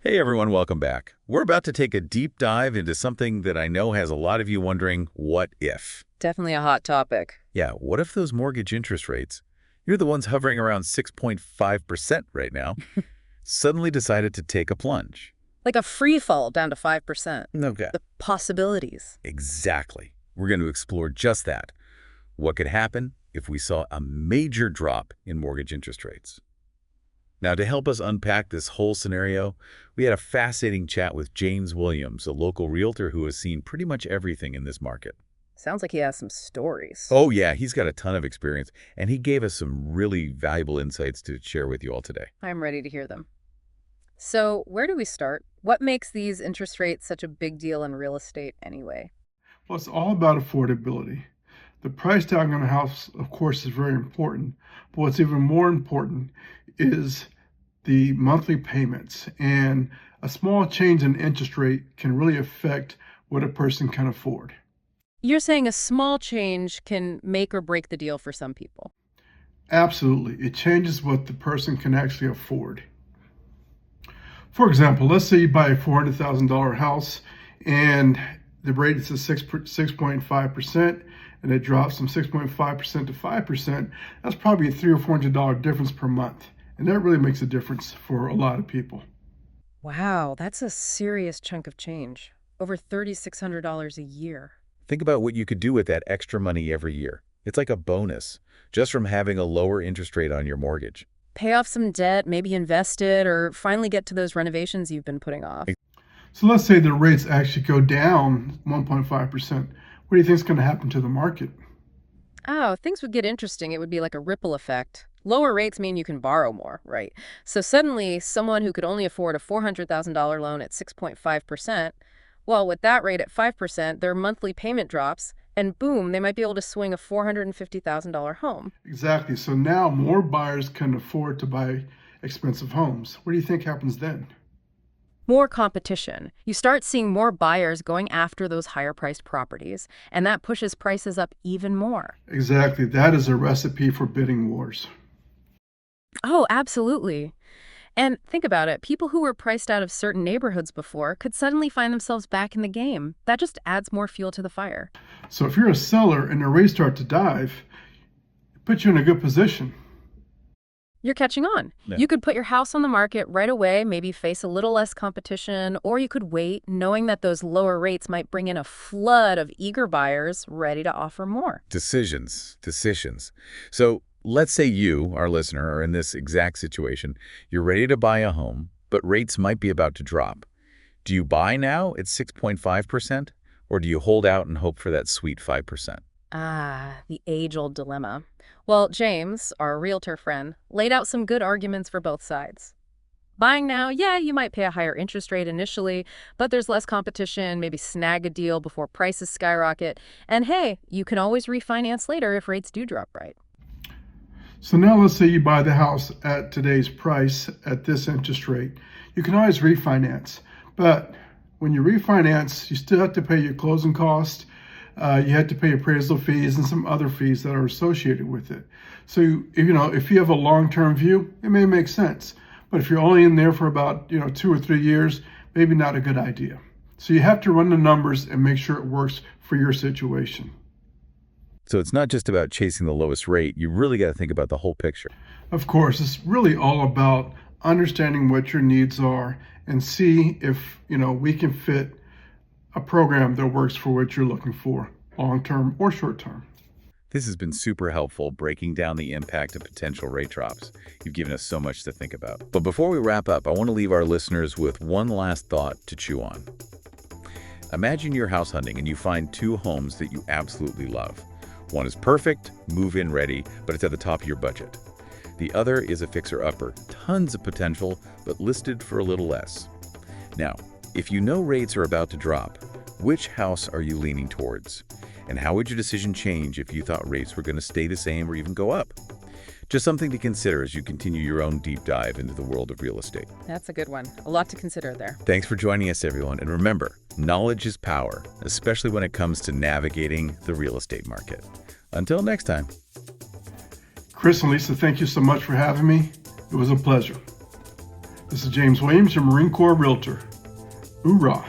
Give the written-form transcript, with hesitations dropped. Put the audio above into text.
Hey everyone, welcome back. We're about to take a deep dive into something that I know has a lot of you wondering, what if? Definitely a hot topic. Yeah, what if those mortgage interest rates, you're the ones hovering around 6.5% right now, suddenly decided to take a plunge? Like a free fall down to 5%. Okay. The possibilities. Exactly. We're going to explore just that. What could happen if we saw a major drop in mortgage interest rates? Now, to help us unpack this whole scenario, we had a fascinating chat with James Williams, a local realtor who has seen pretty much everything in this market. Sounds like he has some stories. Oh yeah, he's got a ton of experience, and he gave us some really valuable insights to share with you all today. I'm ready to hear them. So, where do we start? What makes these interest rates such a big deal in real estate anyway? Well, it's all about affordability. The price tag on a house, of course, is very important, but what's even more important is the monthly payments. And a small change in interest rate can really affect what a person can afford. You're saying a small change can make or break the deal for some people. Absolutely. It changes what the person can actually afford. For example, let's say you buy a $400,000 house and the rate is at 6.5%, and it drops from 6.5% to 5%. That's probably a $300 or $400 difference per month. And that really makes a difference for a lot of people. Wow, that's a serious chunk of change. Over $3,600 a year. Think about what you could do with that extra money every year. It's like a bonus, just from having a lower interest rate on your mortgage. Pay off some debt, maybe invest it, or finally get to those renovations you've been putting off. So let's say the rates actually go down 1.5%. What do you think is going to happen to the market? Oh, things would get interesting. It would be like a ripple effect. Lower rates mean you can borrow more, right? So suddenly, someone who could only afford a $400,000 loan at 6.5%, well, with that rate at 5%, their monthly payment drops, and boom, they might be able to swing a $450,000 home. Exactly. So now more buyers can afford to buy expensive homes. What do you think happens then? More competition. You start seeing more buyers going after those higher priced properties, and that pushes prices up even more. Exactly. That is a recipe for bidding wars. Oh, absolutely. And think about it, people who were priced out of certain neighborhoods before could suddenly find themselves back in the game. That just adds more fuel to the fire. So if you're a seller and the rates start to dive, it puts you in a good position. You're catching on. Yeah. You could put your house on the market right away, maybe face a little less competition, or you could wait, knowing that those lower rates might bring in a flood of eager buyers ready to offer more. Decisions. So let's say you, our listener, are in this exact situation. You're ready to buy a home, but rates might be about to drop. Do you buy now at 6.5%, or do you hold out and hope for that sweet 5%? Ah, the age-old dilemma. Well, James, our realtor friend, laid out some good arguments for both sides. Buying now, yeah, you might pay a higher interest rate initially, but there's less competition, maybe snag a deal before prices skyrocket. And hey, you can always refinance later if rates do drop right. So now let's say you buy the house at today's price at this interest rate. You can always refinance. But when you refinance, you still have to pay your closing cost. You have to pay appraisal fees and some other fees that are associated with it. So, if you have a long-term view, it may make sense. But if you're only in there for about, 2 or 3 years, maybe not a good idea. So you have to run the numbers and make sure it works for your situation. So it's not just about chasing the lowest rate. You really got to think about the whole picture. Of course, it's really all about understanding what your needs are and see if, we can fit a program that works for what you're looking for, long-term or short-term. This has been super helpful breaking down the impact of potential rate drops. You've given us so much to think about. But before we wrap up, I want to leave our listeners with one last thought to chew on. Imagine you're house hunting and you find two homes that you absolutely love. One is perfect, move-in ready, but it's at the top of your budget. The other is a fixer-upper, tons of potential, but listed for a little less. Now, if you know rates are about to drop, which house are you leaning towards? And how would your decision change if you thought rates were going to stay the same or even go up? Just something to consider as you continue your own deep dive into the world of real estate. That's a good one. A lot to consider there. Thanks for joining us, everyone. And remember, knowledge is power, especially when it comes to navigating the real estate market. Until next time. Chris and Lisa, thank you so much for having me. It was a pleasure. This is James Williams, your Marine Corps Realtor. Hoorah!